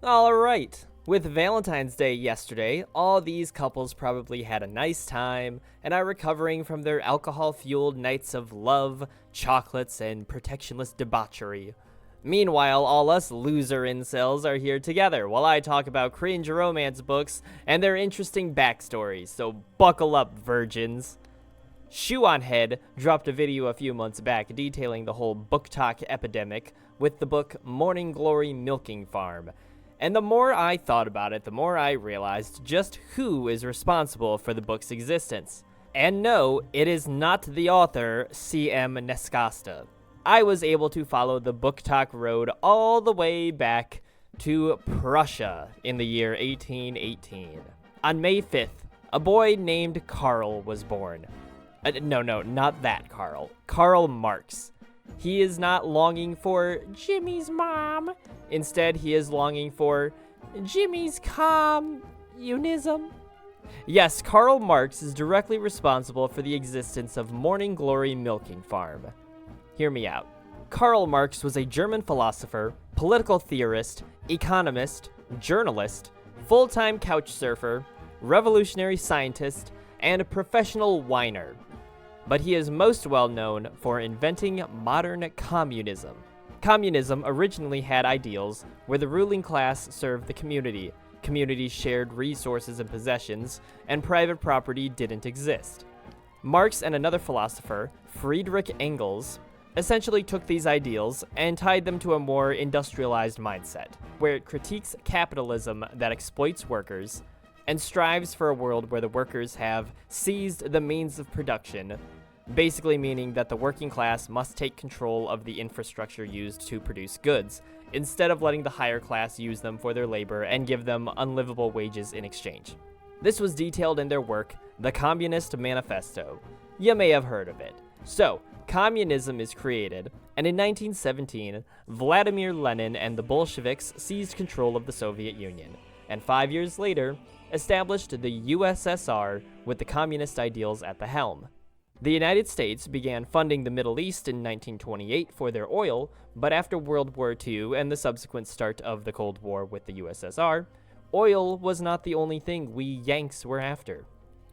Alright, with Valentine's Day yesterday, all these couples probably had a nice time and are recovering from their alcohol-fueled nights of love, chocolates, and protectionless debauchery. Meanwhile, all us loser incels are here together while I talk about cringe romance books and their interesting backstories, so buckle up, virgins. Shoe on Head dropped a video a few months back detailing the whole BookTok epidemic with the book Morning Glory Milking Farm. And the more I thought about it, the more I realized just who is responsible for the book's existence. And no, it is not the author, C.M. Nescasta. I was able to follow the BookTok road all the way back to Prussia in the year 1818. On May 5th, a boy named Karl was born. No, not that Karl. Karl Marx. He is not longing for Jimmy's mom. Instead, he is longing for Jimmy's communism. Yes, Karl Marx is directly responsible for the existence of Morning Glory Milking Farm. Hear me out. Karl Marx was a German philosopher, political theorist, economist, journalist, full-time couch surfer, revolutionary scientist, and a professional whiner. But he is most well known for inventing modern communism. Communism originally had ideals where the ruling class served the community, communities shared resources and possessions, and private property didn't exist. Marx and another philosopher, Friedrich Engels, essentially took these ideals and tied them to a more industrialized mindset, where it critiques capitalism that exploits workers and strives for a world where the workers have seized the means of production, basically meaning that the working class must take control of the infrastructure used to produce goods, instead of letting the higher class use them for their labor and give them unlivable wages in exchange. This was detailed in their work, The Communist Manifesto. You may have heard of it. So, communism is created, and in 1917, Vladimir Lenin and the Bolsheviks seized control of the Soviet Union, and 5 years later, established the USSR with the communist ideals at the helm. The United States began funding the Middle East in 1928 for their oil, but after World War II and the subsequent start of the Cold War with the USSR, oil was not the only thing we Yanks were after.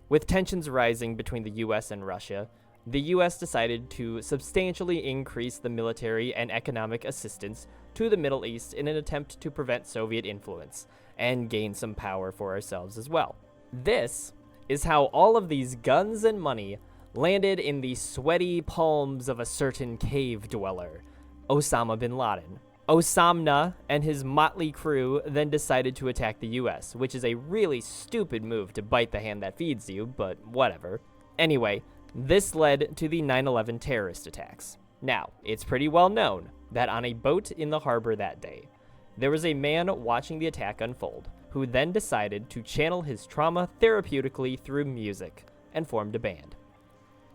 With tensions rising between the US and Russia, the US decided to substantially increase the military and economic assistance to the Middle East in an attempt to prevent Soviet influence and gain some power for ourselves as well. This is how all of these guns and money landed in the sweaty palms of a certain cave dweller, Osama bin Laden. Osamna and his motley crew then decided to attack the US, which is a really stupid move to bite the hand that feeds you, but whatever. Anyway, this led to the 9/11 terrorist attacks. Now, it's pretty well known that on a boat in the harbor that day, there was a man watching the attack unfold, who then decided to channel his trauma therapeutically through music and formed a band.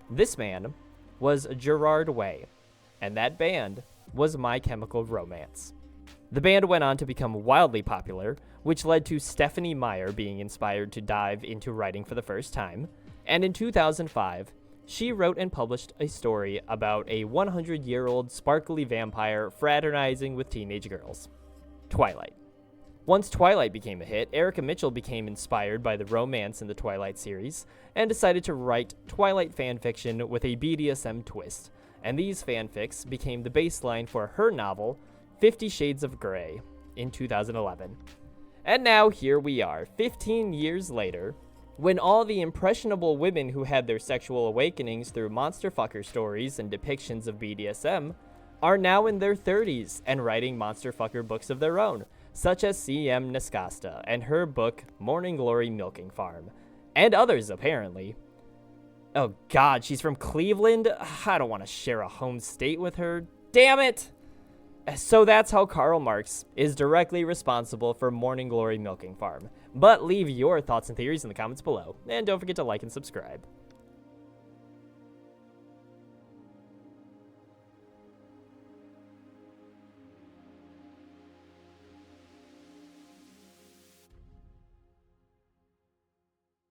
This man was Gerard Way, and that band was My Chemical Romance. The band went on to become wildly popular, which led to Stephenie Meyer being inspired to dive into writing for the first time, and in 2005, she wrote and published a story about a 100-year-old sparkly vampire fraternizing with teenage girls. Twilight. Once Twilight became a hit, Erica Mitchell became inspired by the romance in the Twilight series and decided to write Twilight fanfiction with a BDSM twist, and these fanfics became the baseline for her novel, 50 Shades of Grey, in 2011. And now here we are, 15 years later, when all the impressionable women who had their sexual awakenings through monster fucker stories and depictions of BDSM are now in their 30s and writing monster fucker books of their own, such as C.M. Nescasta and her book Morning Glory Milking Farm, and others apparently. Oh god, she's from Cleveland? I don't want to share a home state with her. Damn it! So that's how Karl Marx is directly responsible for Morning Glory Milking Farm. But leave your thoughts and theories in the comments below, and don't forget to like and subscribe.